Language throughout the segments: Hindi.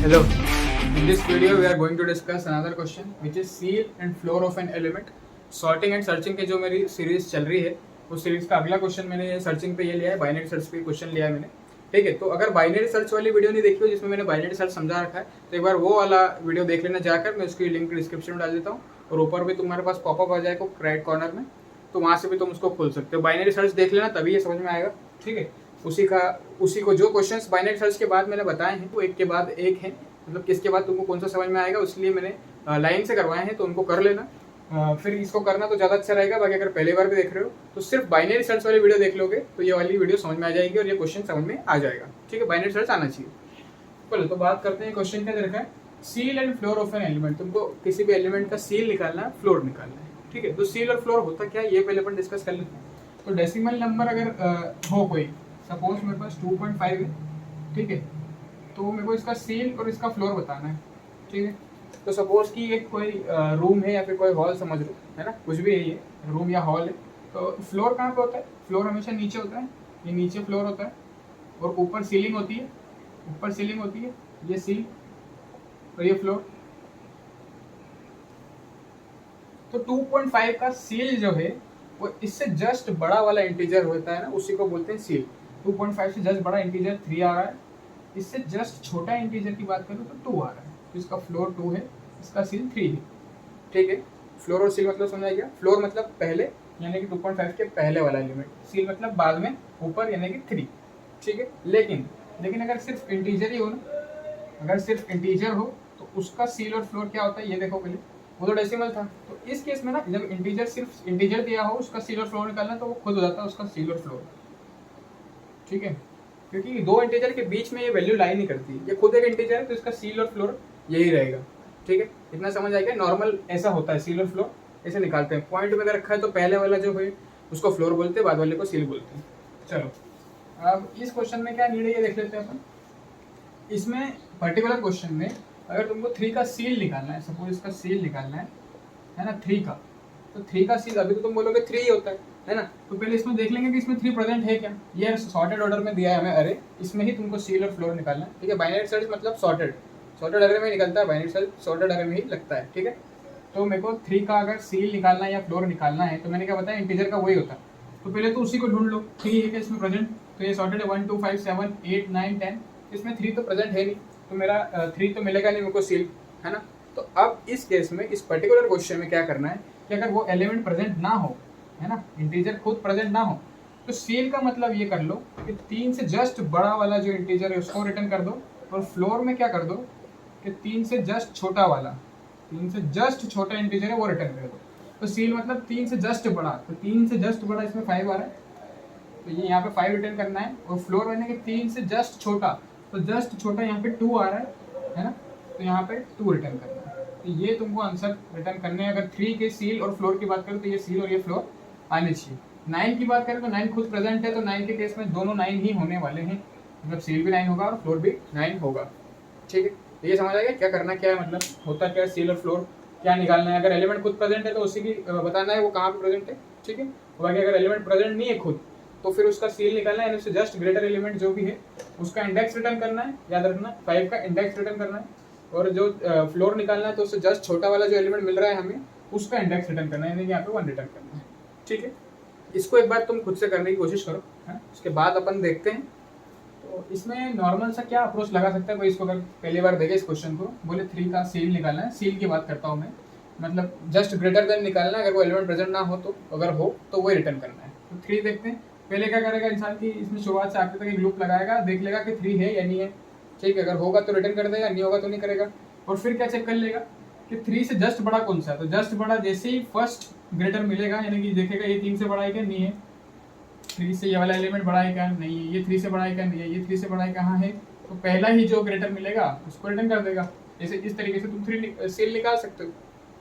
Hello. In this video, we are going to discuss another question, which is seal and floor of an element. Sorting and searching के जो मेरी सीरीज चल रही है, उस सीरीज का अगला क्वेश्चन मैंने सर्चिंग पे ये लिया है, बाइनरी सर्च पे क्वेश्चन लिया है मैंने. ठीक है, तो अगर बाइनरी सर्च वाली वीडियो नहीं देखी हो जिसमें मैंने बाइनरी सर्च समझा रखा है, तो एक बार वो वाला वीडियो देख लेना जाकर. मैं उसकी लिंक डिस्क्रिप्शन में डाल देता हूँ और ऊपर भी तुम्हारे पास पॉपअप आ जाएगा राइट कॉर्नर में, तो वहाँ से भी तुम उसको खोल सकते हो. बाइनरी सर्च देख लेना, तभी ये समझ में आएगा. ठीक है, उसी को जो क्वेश्चंस बाइनरी सर्च के बाद मैंने बताए हैं वो एक के बाद एक हैं, मतलब किसके बाद तुमको कौन सा समझ में आएगा, इसलिए मैंने लाइन से करवाए हैं, तो उनको कर लेना. फिर इसको करना तो ज़्यादा अच्छा रहेगा. बाकी अगर पहली बार भी देख रहे हो तो सिर्फ बाइनरी सर्च वाली वीडियो देख लोगे तो ये वाली वीडियो समझ में आ जाएगी और ये क्वेश्चन समझ में आ जाएगा. ठीक है, बाइनरी सर्च आना चाहिए. चलो तो बात करते हैं. क्वेश्चन क्या दे रखा है, seal and floor of an element. तुमको किसी भी एलिमेंट का सील निकालना है, फ्लोर निकालना है. ठीक है, तो सील और फ्लोर होता क्या है ये पहले अपन डिस्कस कर लेते हैं. तो डेसिमल नंबर अगर हो कोई, सपोज मेरे पास 2.5 है. ठीक है, तो मेरे को इसका सील और इसका फ्लोर बताना है. ठीक है, तो सपोज कि एक कोई रूम है या फिर कोई हॉल समझ लो, है ना, कुछ भी है ये रूम या हॉल है. तो फ्लोर कहाँ पे होता है, फ्लोर हमेशा नीचे होता है. ये नीचे फ्लोर होता है और ऊपर सीलिंग होती है. ऊपर सीलिंग होती है, ये सील और ये फ्लोर. तो 2.5 का सील जो है वो इससे जस्ट बड़ा वाला इंटीजर होता है ना, उसी को बोलते हैं सील. 2.5 से जस्ट बड़ा इंटीजर 3 आ रहा है. इससे जस्ट छोटा इंटीजर की बात करूँ तो 2 आ रहा है. तो इसका फ्लोर 2 है, इसका सील 3 है. ठीक है, फ्लोर और सील मतलब समझ आ गया. फ्लोर मतलब पहले यानी कि 2.5 के पहले वाला एलिमेंट, सील मतलब बाद में ऊपर यानी कि 3. ठीक है, लेकिन अगर सिर्फ इंटीजर ही हो ना, अगर सिर्फ इंटीजर हो तो उसका सील और फ्लोर क्या होता है ये देखो पहले. वो तो डेसिमल था, तो इस केस में ना जब इंटीजर सिर्फ इंटीजर दिया हो उसका सील और फ्लोर निकालना तो वो खुद हो जाता है उसका सील और फ्लोर. ठीक है, क्योंकि दो इंटीजर के बीच में ये वैल्यू लाई नहीं करती, ये खुद एक इंटीजर है तो इसका सील और फ्लोर यही रहेगा. ठीक है, इतना समझ आएगा. नॉर्मल ऐसा होता है, सील और फ्लोर ऐसे निकालते हैं. पॉइंट में अगर रखा है तो पहले वाला जो है उसको फ्लोर बोलते हैं, बाद वाले को सील बोलते हैं. चलो अब इस क्वेश्चन में क्या नीड है ये देख लेते हैं अपन. इसमें पर्टिकुलर क्वेश्चन में अगर तुमको 3 का सील निकालना है, सपोज इसका सील निकालना है ना 3 का, तो 3 का सील अभी तो तुम बोलोगे 3 ही होता है ना. तो पहले इसमें देख लेंगे कि इसमें 3 प्रेजेंट है क्या. ये सॉर्टेड ऑर्डर में दिया है हमें अरे, इसमें ही तुमको सील और फ्लोर निकालना है. ठीक है, बाइनरी सर्च मतलब सॉर्टेड अरे में निकलता है, बाइनरी सर्च सॉर्टेड अरे में ही लगता है. ठीक है, तो मेरे को 3 का अगर सील निकालना है या फ्लोर निकालना है तो मैंने क्या बताया, इंटीजर का वही होता है. तो पहले तो उसी को ढूंढ लो. 3 है क्या इसमें प्रेजेंट, तो ये सॉर्टेड है 1 2 5 7 8 9 10. इसमें 3 तो प्रेजेंट है नहीं, तो मेरा 3 तो मिलेगा नहीं मेरे को सील, है ना. तो अब इस केस में, इस पर्टिकुलर क्वेश्चन में क्या करना है कि अगर वो एलिमेंट प्रेजेंट ना हो, है ना, इंटीजर खुद प्रेजेंट ना हो, तो सील का मतलब ये कर लो कि 3 से जस्ट बड़ा वाला जो इंटीजर है उसको रिटर्न कर दो. और फ्लोर में क्या कर दो कि 3 से जस्ट छोटा वाला, 3 से जस्ट छोटा इंटीजर है वो रिटर्न कर दो. तो सील मतलब 3 से जस्ट बड़ा, तो 3 से जस्ट बड़ा इसमें 5 आ रहा है, तो ये यहाँ पे 5 रिटर्न करना है. और फ्लोर यानी कि 3 से जस्ट छोटा, तो जस्ट छोटा यहाँ पे 2 आ रहा है ना, तो यहाँ पे 2 रिटर्न करना है. तो ये तुमको आंसर रिटर्न करने हैं. अगर 3 के सील और फ्लोर की बात करें तो ये सील और ये फ्लोर आने चाहिए. 9 की बात करें तो 9 खुद प्रेजेंट है, तो 9 के केस में दोनों 9 ही होने वाले हैं, मतलब सील भी 9 होगा और फ्लोर भी 9 होगा. ठीक है, तो ये समझ आएगा क्या करना क्या है, मतलब होता क्या है, सील और फ्लोर क्या निकालना है. अगर एलिमेंट खुद प्रेजेंट है तो उसी की बताना है वो कहाँ पे प्रेजेंट है. ठीक है, बाकी अगर एलिमेंट प्रेजेंट नहीं है खुद तो फिर उसका सील निकालना है, यानी उससे जस्ट ग्रेटर एलिमेंट जो भी है उसका इंडेक्स रिटर्न करना है. याद रखना 5 का इंडेक्स रिटर्न करना है. और जो फ्लोर निकालना है तो उससे जस्ट छोटा वाला जो एलिमेंट मिल रहा है हमें उसका इंडेक्स रिटर्न करना है, यानी यहाँ पे 1 रिटर्न करना है. ठीक है, इसको एक बार तुम खुद से करने की कोशिश करो, है, उसके बाद अपन देखते हैं. तो इसमें नॉर्मल सा क्या अप्रोच लगा सकता है कोई, इसको अगर पहली बार देखे इस क्वेश्चन को, बोले 3 का सील निकालना है. सील की बात करता हूँ मैं, मतलब जस्ट ग्रेटर देन निकालना है. अगर वो एलिमेंट प्रेजेंट ना हो तो, अगर हो तो वही रिटर्न करना है. तो 3 देखते हैं. पहले क्या करेगा इंसान की, इसमें शुरुआत से आखिर तक एक लूप लगाएगा, देख लेगा कि 3 है या नहीं है. ठीक है, अगर होगा तो रिटर्न कर देगा, नहीं होगा तो नहीं करेगा. और फिर क्या चेक कर लेगा कि 3 से जस्ट बड़ा कौन सा है. तो जस्ट बड़ा जैसे ही फर्स्ट ग्रेटर मिलेगा, यानी कि देखेगा ये 3 से बड़ा है क्या, नहीं है. 3 से ये वाला एलिमेंट बड़ा है क्या, नहीं है. ये 3 से बड़ा है क्या, नहीं है. ये 3 से बड़ा है कहाँ है, तो पहला ही जो ग्रेटर मिलेगा उसको रिटर्न कर देगा. जैसे इस तरीके से तुम 3 सील निकाल सकते हो,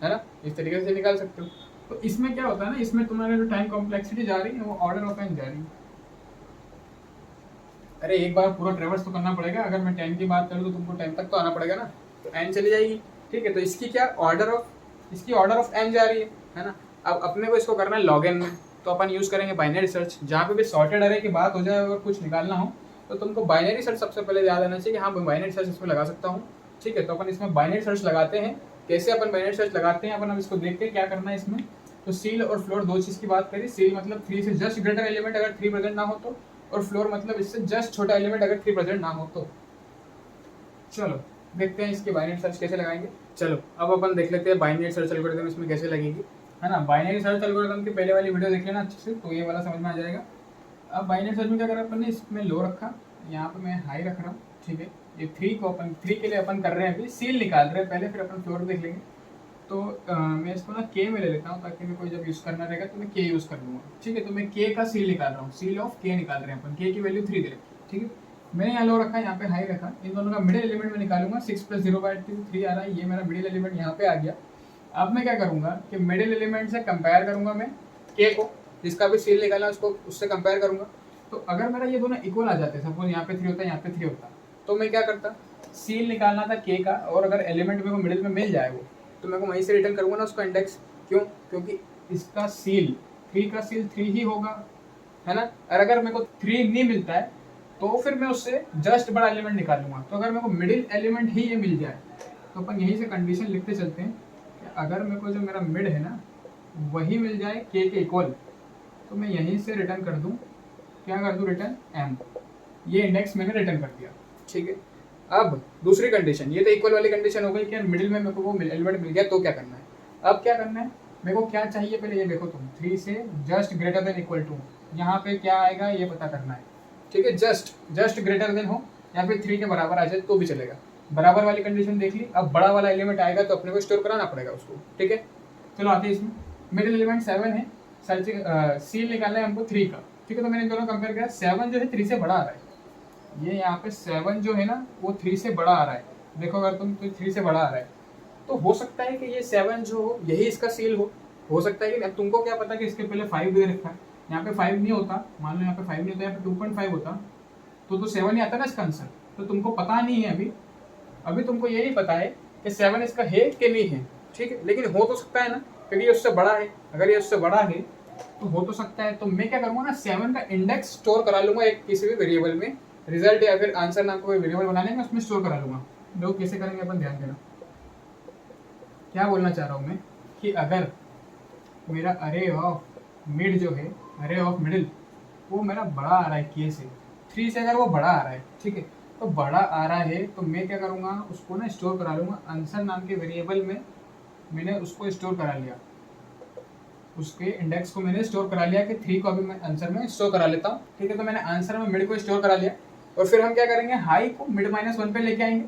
है ना, इस तरीके से निकाल सकते हो. तो इसमें क्या होता है ना, इसमें तुम्हारा जो टाइम कॉम्प्लेक्सिटी जा रही है वो ऑर्डर ऑफ एन जा रही है. अरे एक बार पूरा ट्रेवर्स तो करना पड़ेगा. अगर मैं 10 की बात करूँ तो तुमको 10 तक तो आना पड़ेगा ना, तो n चली जाएगी. ठीक है, तो इसकी क्या ऑर्डर ऑफ n जा रही है ना. अब अपने को इसको करना है लॉग n में, तो अपन यूज़ करेंगे बाइनरी सर्च. जहाँ पे भी सॉर्टेड अरे की बात हो जाए, अगर कुछ निकालना हो तो तुमको बाइनरी सर्च सबसे पहले याद आना चाहिए कि हाँ मैं बाइनरी सर्च इसमें लगा सकता हूँ. ठीक है, तो अपन इसमें बाइनरी सर्च लगाते हैं। कैसे अपन बाइनरी सर्च लगाते हैं अपन अब इसको देखते हैं क्या करना है इसमें। तो सील और फ्लोर दो चीज़ की बात करें। सील मतलब 3 से जस्ट ग्रेटर एलिमेंट अगर 3 प्रेजेंट ना हो तो, और फ्लोर मतलब इससे जस्ट छोटा एलिमेंट अगर 3 प्रेजेंट ना हो तो। चलो देखते हैं इसके बाइनरी सर्च कैसे लगाएंगे। चलो अब अपन देख लेते हैं बाइनरी सर्च एल्गोरिथम इसमें कैसे लगेगी, है ना। बाइनरी सर्च एल्गोरिथम की पहले वाली वीडियो देख लेना अच्छे से, तो ये वाला समझ में आ जाएगा। अब बाइनरी सर्च में क्या करा अपन ने, इसमें लो रखा, यहाँ पे मैं हाई रख रहा हूँ, ठीक है। ये 3 को अपन 3 के लिए अपन कर रहे हैं अभी सील निकाल रहे हैं पहले, फिर अपन फ्लोर देख लेंगे। तो मैं इसको ना के में ले लेता हूँ, ताकि मेरे को जब यूज़ करना रहेगा तो मैं के यूज़ कर लूँगा, ठीक है। तो मैं के का सील निकाल रहा हूँ, सील ऑफ के निकाल रहे हैं अपन। के की वैल्यू 3 दे रखी, ठीक है। मैंने यहाँ लो रखा है, यहाँ पे हाई रखा। इन दोनों का मिडिल एलिमेंट में निकालूंगा। 6 + 0/3 आ रहा है, ये मेरा मिडिल एलिमेंट यहाँ पे आ गया। अब मैं क्या करूँगा कि मिडिल एलिमेंट से कंपेयर करूँगा मैं के को, जिसका भी सील निकालना उसको उससे कंपेयर करूँगा। तो अगर मेरा ये दोनों इक्वल आ जाते, सपोज यहाँ पे 3 होता है, यहाँ पे 3 होता, तो मैं क्या करता, सील निकालना था के का, और अगर एलिमेंट मेरे को मिडिल में मिल जाए वो, तो मेरे को वहीं से रिटर्न करूँगा ना उसका इंडेक्स। क्यों? क्योंकि इसका सील 3 का सील 3 ही होगा, है ना। और अगर मेरे को 3 नहीं मिलता है तो फिर मैं उससे जस्ट बड़ा एलिमेंट निकालूंगा। तो अगर मेरे को मिडिल एलिमेंट ही ये मिल जाए तो अपन यहीं से कंडीशन लिखते चलते हैं कि अगर मेरे को जो मेरा मिड है ना वही मिल जाए के इक्वल, तो मैं यहीं से रिटर्न कर दूं, क्या कर दूं, रिटर्न एम। ये इंडेक्स मैंने रिटर्न कर दिया, ठीक है। अब दूसरी कंडीशन, ये तो इक्वल वाली कंडीशन हो गई कि मिडिल में मेरे को वो एलिमेंट मिल गया, तो क्या करना है। अब क्या करना है, मेरे को क्या चाहिए पहले ये देखो तुम, 3 से just greater than equal to, यहाँ पे क्या आएगा ये पता करना है, ठीक है। जस्ट ग्रेटर देन हो या फिर 3 के बराबर आ जाए तो भी चलेगा। बराबर वाली कंडीशन देख ली। अब बड़ा वाला एलिमेंट आएगा तो अपने को स्टोर कराना पड़ेगा उसको, ठीक है। चलो आते हैं इसमें। मिडिल एलिमेंट 7 है, सर्चिंग सील निकालना है हमको 3 का, ठीक है। तो मैंने इन दोनों कंपेयर किया, 7 जो है 3 से बड़ा आ रहा है। ये यहाँ पे 7 जो है ना वो 3 से बड़ा आ रहा है, देखो अगर तुम तो 3 से बड़ा आ रहा है, तो हो सकता है कि ये 7 जो हो यही इसका सील हो सकता है कि तुमको क्या पता कि इसके पहले 5 दे रखा है, यहाँ पे 5 नहीं होता, मान लो यहाँ पे 5 नहीं होता, यहाँ पे 2.5 होता, तो 7 ही आता ना इसका आंसर। तो तुमको पता नहीं है अभी तुमको ये नहीं पता है कि 7 इसका है कि नहीं है, ठीक है। लेकिन हो तो सकता है ना, क्योंकि ये उससे बड़ा है। अगर ये उससे बड़ा है तो हो तो सकता है। तो मैं क्या करूँगा ना, 7 का इंडेक्स स्टोर करा लूंगा एक किसी भी वेरिएबल में, रिजल्ट या फिर आंसर नाम को वेरिएबल बना लेंगे, उसमें स्टोर करा लूंगा। लोग कैसे करेंगे अपन ध्यान देना। क्या बोलना चाह रहा हूँ मैं कि अगर मेरा अरे ऑफ मिड जो है, अरे ऑफ मिडिल, वो मेरा बड़ा आ रहा है के से, 3 से अगर वो बड़ा आ रहा है, ठीक है, तो बड़ा आ रहा है तो मैं क्या करूँगा, उसको ना स्टोर करा लूँगा आंसर नाम के वेरिएबल में। मैंने उसको स्टोर करा लिया, उसके इंडेक्स को मैंने स्टोर करा लिया कि 3 को अभी मैं आंसर में स्टोर करा लेता हूँ, ठीक है। तो मैंने आंसर में मिड को स्टोर करा लिया, और फिर हम क्या करेंगे, हाई को मिड -1 पे लेके आएंगे।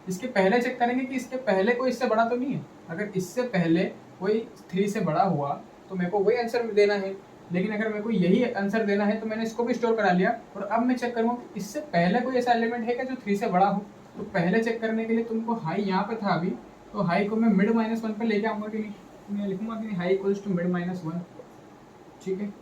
इसके पहले चेक करेंगे कि इसके पहले कोई इससे बड़ा तो नहीं है। अगर इससे पहले कोई 3 से बड़ा हुआ तो मेरे को वही आंसर देना है, लेकिन अगर मेरे को यही आंसर देना है तो मैंने इसको भी स्टोर करा लिया। और अब मैं चेक करूँगा कि इससे पहले कोई ऐसा एलिमेंट है क्या जो 3 से बड़ा हो। तो पहले चेक करने के लिए तुमको हाई यहाँ पे था अभी, तो हाई को मैं मिड -1 पे लेके आऊँगा कि नहीं, मैं लिखूंगा कि हाई इक्वल्स टू मिड -1, ठीक है।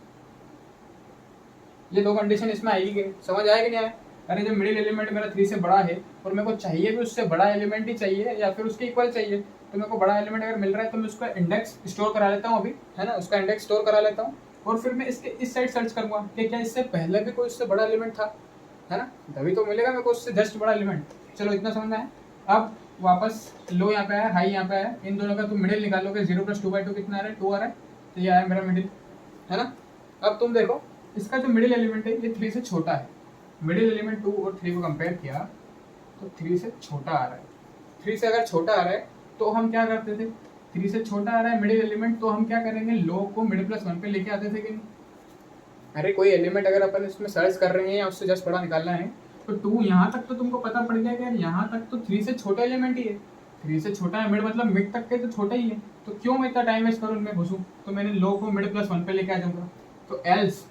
ये दो कंडीशन इसमें आएगी कि समझ आया कि नहीं आया। अरे जो मिडिल एलिमेंट मेरा 3 से बड़ा है और मेरे को चाहिए भी उससे बड़ा एलिमेंट ही चाहिए या फिर उसके इक्वल चाहिए, तो मेरे को बड़ा एलिमेंट अगर मिल रहा है तो मैं उसका इंडेक्स स्टोर करा लेता हूँ अभी, है ना। उसका इंडेक्स स्टोर करा लेता हूँ और फिर मैं इसके इस साइड सर्च करूँगा कि क्या इससे पहले भी कोई उससे बड़ा एलिमेंट था, है ना। तभी तो मिलेगा मेरे को उससे जस्ट बड़ा एलिमेंट। चलो इतना समझना है। अब वापस लो यहाँ पे आया, हाई यहाँ पे आया, इन दोनों का तुम मिडिल निकालोगे। 0 + 2/2 कितना आ रहा है, 2 आ रहा है, तो ये आया मेरा मिडिल, है ना। अब तुम देखो इसका जो मिडिल एलिमेंट है ये 3 से छोटा है। मिडिल एलिमेंट 2 और 3 को कंपेयर किया तो 3 से छोटा आ रहा है। 3 से अगर छोटा आ रहा है तो हम क्या करते थे, 3 से छोटा आ रहा है मिडिल एलिमेंट, तो हम क्या करेंगे, लो को मिड +1 पे लेके आते थे कि नहीं। अरे कोई एलिमेंट अगर अपन इसमें सर्च कर रहे हैं या उससे जस्ट बड़ा निकालना है तो 2 यहाँ तक तो तुमको पता पड़ गया कि यार यहाँ तक तो 3 से छोटा एलिमेंट ही है। 3 से छोटा है मिड मतलब मिड तक के तो छोटा ही है, तो क्यों मैं इतना टाइम वेस्ट करूँ उनमें घुसूँ। तो मैंने लो को मिड +1 पे लेके आ जाऊँगा। तो एल्स,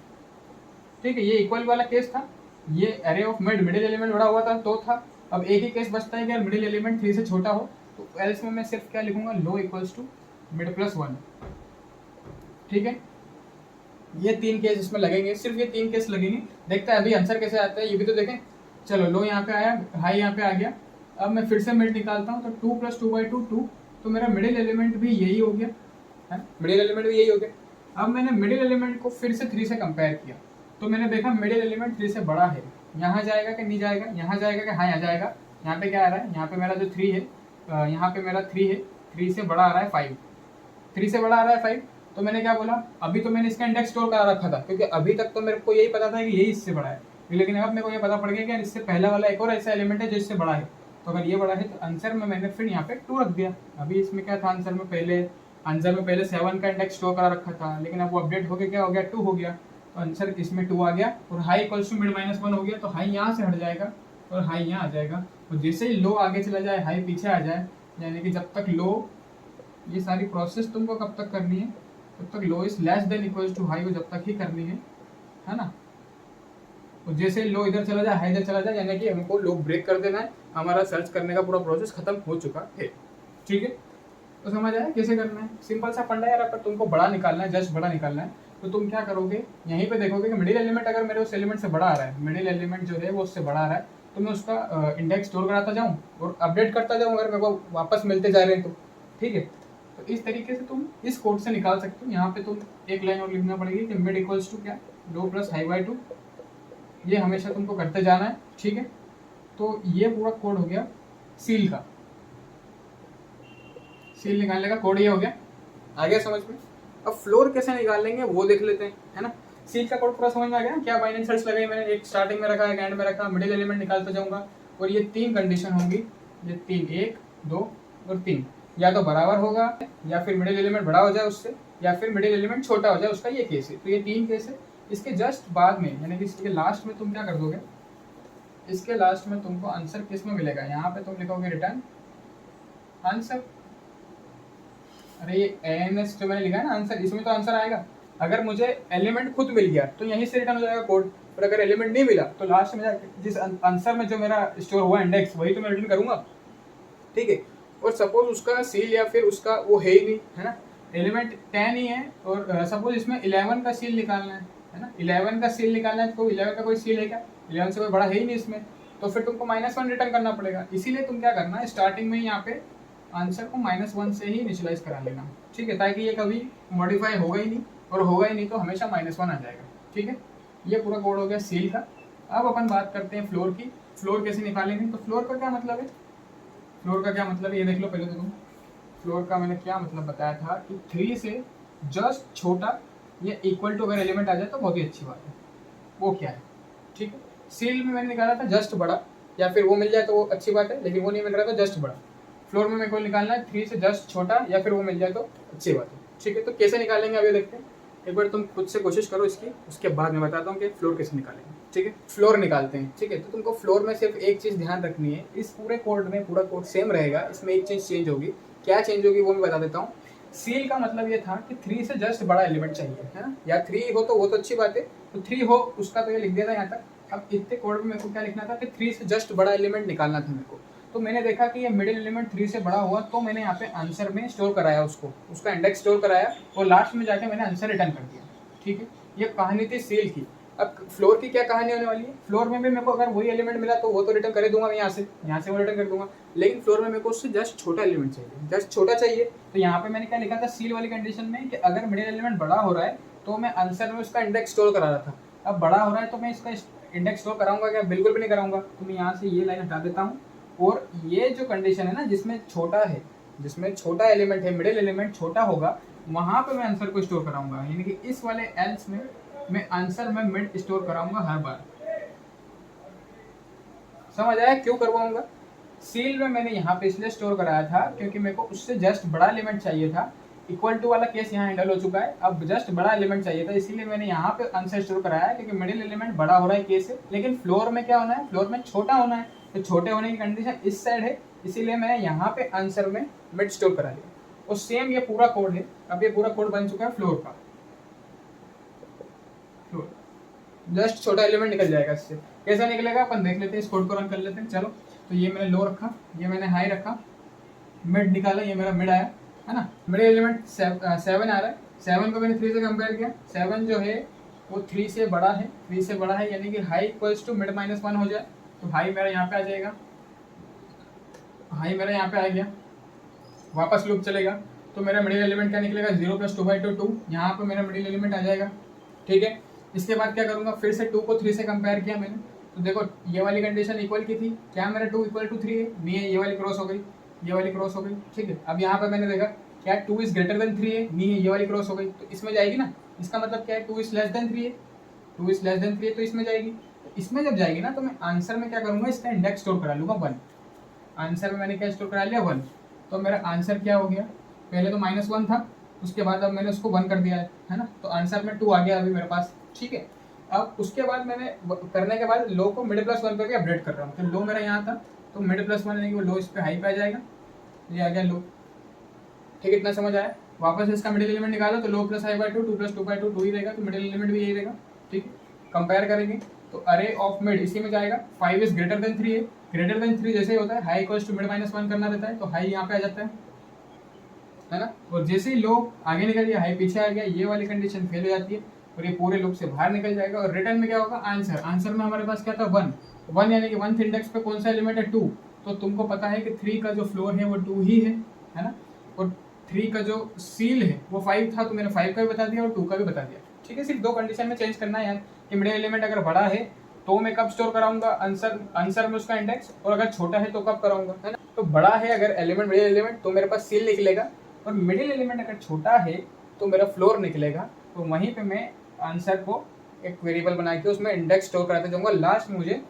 ठीक है, ये इक्वल वाला केस था। ये अरे ऑफ मिडिल एलिमेंट बड़ा हुआ था तो था। अब एक ही केस बचता है कि यार मिडिल एलिमेंट 3 से छोटा हो, तो एल्स में मैं सिर्फ क्या लिखूंगा, लो इक्वल्स टू मिड +1, ठीक है। ये 3 केस इसमें लगेंगे, सिर्फ ये 3 केस लगेंगे। देखते हैं अभी आंसर कैसे आता है, ये भी तो देखें। चलो लो यहाँ पे आया, हाई यहाँ पे आ गया। अब मैं फिर से मिड निकालता हूँ, तो 2 + 2/2 2, तो मेरा मिडिल एलिमेंट भी यही हो गया है, मिडिल एलिमेंट भी यही हो गया। अब मैंने मिडिल एलिमेंट को फिर से 3 से कंपेयर किया, तो मैंने देखा मिडिल एलिमेंट 3 से बड़ा है। यहाँ जाएगा कि नहीं जाएगा, यहाँ जाएगा कि हाँ यहाँ जाएगा। यहाँ पे क्या आ रहा है, यहाँ पे मेरा जो 3 है यहाँ पे मेरा 3 है, 3 से बड़ा आ रहा है 5, 3 से बड़ा आ रहा है 5, तो मैंने क्या बोला, अभी तो मैंने इसका इंडेक्स स्टोर करा रखा था क्योंकि अभी तक तो मेरे को यही पता था कि यही इससे बड़ा है, लेकिन अब मेरे को ये पता पड़ गया कि यार इससे पहला वाला एक और ऐसा एलिमेंट है जो इससे बड़ा है, तो अगर ये बड़ा है तो आंसर में मैंने फिर यहाँ पे 2 रख दिया। अभी इसमें क्या था, आंसर में पहले 7 का इंडेक्स स्टोर करा रखा था, लेकिन अब वो अपडेट होकर क्या हो गया, 2 हो गया, तो आंसर इसमें 2 आ गया, और हाई इक्वल्स टू मिड -1 हो गया, तो हाई यहाँ से हट जाएगा और हाई यहाँ आ जाएगा। तो जैसे ही लो आगे चला जाए हाई पीछे आ जाए, यानी कि जब तक लो, ये सारी प्रोसेस तुमको कब तक करनी है, जब तक low is less than equals to high हो जब तक ही करनी है ना। तो जैसे लो इधर चला जाए हाई इधर चला जाए, यानी कि हमको लो ब्रेक कर देना है, हमारा सर्च करने का पूरा प्रोसेस खत्म हो चुका है। ठीक है, तो समझ आया कैसे करना है, सिंपल सा फंडा यार। अगर तुमको बड़ा निकालना है, जस्ट बड़ा निकालना है, तो तुम क्या करोगे, यहीं पे देखोगे कि मिडिल एलिमेंट अगर मेरे उस एलिमेंट से बड़ा आ रहा है, मिडिल एलिमेंट जो है वो उससे बड़ा आ रहा है, तो मैं उसका इंडेक्स स्टोर कराता जाऊँ और अपडेट करता जाऊँ अगर मेरे को वापस मिलते जा रहे हैं तो। ठीक है, तो इस तरीके से तुम इस कोड से निकाल सकते हो। यहाँ पे तुम एक लाइन और लिखना पड़ेगी कि मिड इक्वल्स टू क्या, लो प्लस हाई बाई 2, ये हमेशा तुमको करते जाना है। ठीक है, तो ये पूरा कोड हो गया सील का, सील निकालने का कोड ये हो गया। आ गया समझ में। अब फ्लोर कैसे निकाल लेंगे वो देख लेते हैं, है ना। सील का कोड पूरा समझ में आ गया, क्या बाइनरी सर्च लगाई मैंने, एक स्टार्टिंग में रखा, एक एंड में रखा, मिडिल एलिमेंट निकालता जाऊंगा, और ये 3 कंडीशन होंगी, ये 3, 1, 2 और 3, या तो बराबर होगा, या फिर मिडिल एलिमेंट बड़ा हो जाए उससे, या फिर मिडिल एलिमेंट छोटा हो जाए उसका, ये केस है। तो ये 3 केस है। इसके जस्ट बाद में, यानी कि इसके लास्ट में तुम क्या कर दोगे, इसके लास्ट में तुमको आंसर किस में मिलेगा, यहाँ पे तुम लिखोगे रिटर्न आंसर। अरे ये एएनएस जो मैंने लिखा है ना आंसर, इसमें तो आंसर आएगा। अगर मुझे एलिमेंट खुद मिल गया तो यहीं से रिटर्न हो जाएगा कोड, और अगर एलिमेंट नहीं मिला तो लास्ट में जिस आंसर में जो मेरा स्टोर हुआ इंडेक्स, वही तो मैं रिटर्न करूंगा। ठीक है, और सपोज उसका सील या फिर उसका वो है ही नहीं, है ना, एलिमेंट 10 ही है, और सपोज इसमें 11 का सील निकालना है ना, 11 का सील निकालना है, तो 11 का कोई सील है क्या, 11 से कोई बड़ा है ही नहीं इसमें, तो फिर तुमको -1 रिटर्न करना पड़ेगा। इसीलिए तुम क्या करना है, स्टार्टिंग में ही यहाँ पे आंसर को -1 से ही इनिशियलाइज करा लेना। ठीक है, ताकि ये कभी मॉडिफाई होगा ही नहीं, और होगा ही नहीं तो हमेशा -1 आ जाएगा। ठीक है, ये पूरा कोड हो गया सील का। अब अपन बात करते हैं फ्लोर की। फ्लोर कैसे निकालेंगे, तो फ्लोर का क्या मतलब है, फ्लोर का क्या मतलब है ये देख लो पहले तो तुम। फ्लोर का मैंने क्या मतलब बताया था कि 3 से जस्ट छोटा या इक्वल टू अगर एलिमेंट आ जाए तो बहुत ही अच्छी बात है। वो क्या है, ठीक है, सील में मैंने निकाला था जस्ट बड़ा, या फिर वो मिल जाए तो वो अच्छी बात है, लेकिन वो नहीं मिल रहा तो जस्ट बड़ा। फ्लोर में मेरे को निकालना है 3 से जस्ट छोटा, या फिर वो मिल जाए तो अच्छी बात है। ठीक है, तो कैसे निकालेंगे अभी देखते हैं। एक बार तुम खुद से कोशिश करो इसकी, उसके बाद मैं बताता हूँ कि फ्लोर कैसे निकालेंगे। ठीक है, फ्लोर निकालते हैं। ठीक है, तो तुमको फ्लोर में सिर्फ एक चीज़ ध्यान रखनी है, इस पूरे कोड में पूरा कोड सेम रहेगा, इसमें एक चीज़ चेंज होगी। क्या चेंज होगी वो मैं बता देता हूँ। सील का मतलब ये था कि 3 से जस्ट बड़ा एलिमेंट चाहिए, है ना, या 3 हो तो वो तो अच्छी बात है, तो 3 हो उसका तो ये लिख दिया था यहाँ तक। अब इतने कोड में मेरे को क्या लिखना था कि 3 से जस्ट बड़ा एलिमेंट निकालना था मेरे को। तो मैंने देखा कि ये मिडिल एलिमेंट 3 से बड़ा हुआ, तो मैंने यहाँ पे आंसर में स्टोर कराया उसको, उसका इंडेक्स स्टोर कराया, और लास्ट में जाके मैंने आंसर रिटर्न कर दिया। ठीक है, ये कहानी थी सील की। अब फ्लोर की क्या कहानी होने वाली है, फ्लोर में भी मेरे को अगर वही एलिमेंट मिला तो वो तो रिटर्न कर दूंगा मैं, यहाँ से वो रिटर्न कर दूंगा, लेकिन फ्लोर में मेरे को उससे जस्ट छोटा एलिमेंट चाहिए, जस्ट छोटा चाहिए। तो यहाँ पे मैंने क्या लिखा था सील वाली कंडीशन में कि अगर मिडिल एलिमेंट बड़ा हो रहा है तो मैं आंसर में उसका इंडेक्स स्टोर करा रहा था, अब बड़ा हो रहा है तो मैं इसका इंडेक्स स्टोर कराऊंगा क्या, बिल्कुल भी नहीं कराऊंगा। तो मैं यहाँ से ये लाइन हटा देता हूँ, और ये जो कंडीशन है ना जिसमें छोटा है, जिसमें छोटा एलिमेंट है, मिडिल एलिमेंट छोटा होगा, वहां पे मैं आंसर को स्टोर कराऊंगा, यानी कि इस वाले एल्स में मैं आंसर में मिड स्टोर कराऊंगा हर बार। समझ आया क्यों करवाऊंगा। सील में मैंने यहाँ पे इसलिए स्टोर कराया था क्योंकि मेरे को उससे जस्ट बड़ा एलिमेंट चाहिए था, इक्वल टू वाला केस यहाँ हैंडल हो चुका है, अब जस्ट बड़ा एलिमेंट चाहिए था, इसीलिए मैंने यहाँ पे आंसर स्टोर कराया क्योंकि मिडिल एलिमेंट बड़ा हो रहा है केस है, लेकिन फ्लोर में क्या होना है, फ्लोर में छोटा होना है, तो छोटे होने की कंडीशन इस साइड है, इसीलिए मैंने यहाँ पे आंसर में मिड स्टोर करा लिया। और सेम ये पूरा कोड है, अब ये पूरा कोड बन चुका है फ्लोर का। फ्लोर जस्ट छोटा एलिमेंट निकल जाएगा इससे, कैसा निकलेगा अपन देख लेते हैं, इस कोड को रन कर लेते हैं। चलो, तो ये मैंने लो रखा, ये मैंने हाई रखा, मिड निकाला, ये मेरा मिड आया, है ना। मिड एलिमेंट 7 आ रहा है, 7 को मैंने 3 से कंपेयर किया, 7 जो है वो 3 से बड़ा है, 3 से बड़ा है, यानी कि हाई इक्वल्स टू मिड -1 हो जाए, तो हाई मेरा यहाँ पे आ जाएगा, हाई मेरा यहाँ पे आ गया, वापस लूप चलेगा, तो मेरा मिडिल एलिमेंट क्या निकलेगा, 0 + 2/2 2, यहाँ पे मेरा मिडिल एलिमेंट आ जाएगा। ठीक है, इसके बाद क्या करूँगा, फिर से 2 को 3 से कंपेयर किया मैंने, तो देखो ये वाली कंडीशन इक्वल की थी, क्या मेरा 2 = 3 है, नहीं है, ये वाली क्रॉस हो गई, ये वाली क्रॉस हो गई, ठीक है। अब यहाँ पे मैंने देखा क्या 2 इज ग्रेटर देन 3 है, नहीं है, ये वाली क्रॉस हो गई, तो इसमें जाएगी ना। इसका मतलब क्या है, 2 इज लेस देन 3 है, 2 इज लेस देन 3 है, तो इसमें जाएगी। तो इसमें जब जाएगी ना तो मैं आंसर में क्या करूंगा, इसका इंडेक्स स्टोर करा लूंगा 1। आंसर में मैंने क्या स्टोर करा लिया, 1। तो मेरा आंसर क्या हो गया, पहले तो -1 था, उसके बाद अब मैंने उसको 1 कर दिया है ना, तो आंसर में 2 आ गया अभी मेरे पास, ठीक है। अब उसके बाद मैंने करने के बाद लो को मिड +1 पे भी अपडेट कर रहा हूँ, तो लो मेरा यहाँ था, तो मिड +1 यानी कि वो लो इस पे हाई पे आ जाएगा, ये आ गया लो, ठीक है। इतना समझ आया। वापस इसका मिडिल एलिमेंट निकालो तो लो + i/2 2 + 2/2 2 ही रहेगा, तो मिडिल एलिमेंट भी यही रहेगा, ठीक है। कंपेयर करेंगे तो अरे ऑफ मिड इसी में जाएगा, 5 इज ग्रेटर देन 3 है, ग्रेटर देन 3 जैसे ही होता है हाई इक्वल्स टू मिड -1 करना रहता है, तो हाई यहाँ पे आ जाता है ना। और जैसे ही लो आगे निकल गया हाई पीछे आ गया, ये वाली कंडीशन फेल हो जाती है और ये पूरे लूप से बाहर निकल जाएगा। और रिटर्न में क्या होगा, आंसर। आंसर में हमारे पास क्या था, 1 यानी कि 1th इंडेक्स पे कौन सा एलिमेंट है, 2। तो तुमको पता है कि 3 का जो फ्लोर है वो 2 ही है ना। और 3 का जो सील है वो 5 था, तो मैंने 5 का भी बता दिया और 2 का भी बता दिया, ठीक है। सिर्फ 2 कंडीशन में चेंज करना है यार, कि मिडिल एलिमेंट अगर बड़ा है तो मैं कब स्टोर कराऊंगा आंसर में उसका इंडेक्स, और अगर छोटा है तो कब कराऊंगा, है ना। तो बड़ा है अगर एलिमेंट मिडिल एलिमेंट तो मेरे पास सील निकलेगा, और मिडिल एलिमेंट अगर छोटा है तो मेरा फ्लोर निकलेगा। तो वहीं पे मैं आंसर को एक वेरिएबल बना के उसमें इंडेक्स स्टोर कराते जाऊंगा, लास्ट में मुझे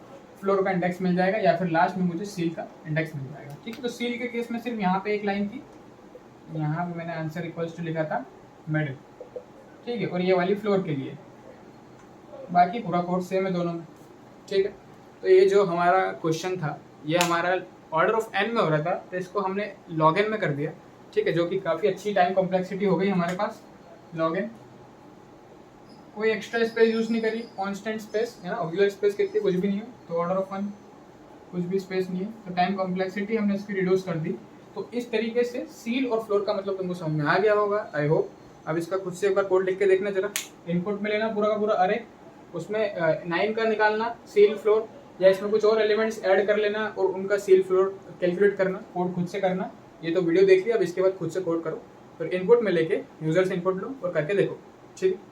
फ्लोर का इंडेक्स मिल जाएगा या फिर लास्ट में मुझे सील का इंडेक्स मिल जाएगा, ठीक है। तो सील के केस में सिर्फ यहाँ पे एक लाइन थी, यहाँ पे मैंने आंसर इक्वल्स टू लिखा था मिड, ठीक है। और ये वाली फ्लोर के लिए, बाकी पूरा कोड सेम है दोनों में, ठीक है। तो ये जो हमारा क्वेश्चन था ये हमारा ऑर्डर ऑफ n में हो रहा था, तो इसको हमने log n में कर दिया, ठीक है, जो कि काफ़ी अच्छी टाइम कॉम्प्लेक्सिटी हो गई हमारे पास। log n कोई एक्स्ट्रा स्पेस यूज़ नहीं करी, कांस्टेंट स्पेस है ना, ऑक्सिलरी स्पेस कितनी, कुछ भी नहीं है, तो ऑर्डर ऑफ 1 कुछ भी स्पेस नहीं है, तो टाइम कॉम्प्लेक्सिटी हमने इसकी रिड्यूस कर दी। तो इस तरीके से सील और फ्लोर का मतलब तुमको समझ में आ गया होगा, आई होप। अब इसका खुद से एक बार कोड लिख के देखना जरा, इनपुट में लेना पूरा का पूरा अरे, उसमें 9 का निकालना सील फ्लोर, या इसमें कुछ और एलिमेंट्स ऐड कर लेना और उनका सील फ्लोर कैलकुलेट करना, कोड खुद से करना। ये तो वीडियो देख लिया, अब इसके बाद खुद से कोड करो, फिर इनपुट में लेके यूजर से इनपुट लो और करके देखो, ठीक है।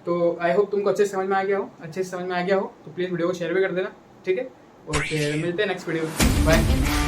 तो आई होप तुमको अच्छे से समझ में आ गया हो, अच्छे से समझ में आ गया हो तो प्लीज़ वीडियो को शेयर भी कर देना, ठीक है। और फिर मिलते हैं नेक्स्ट वीडियो, बाय।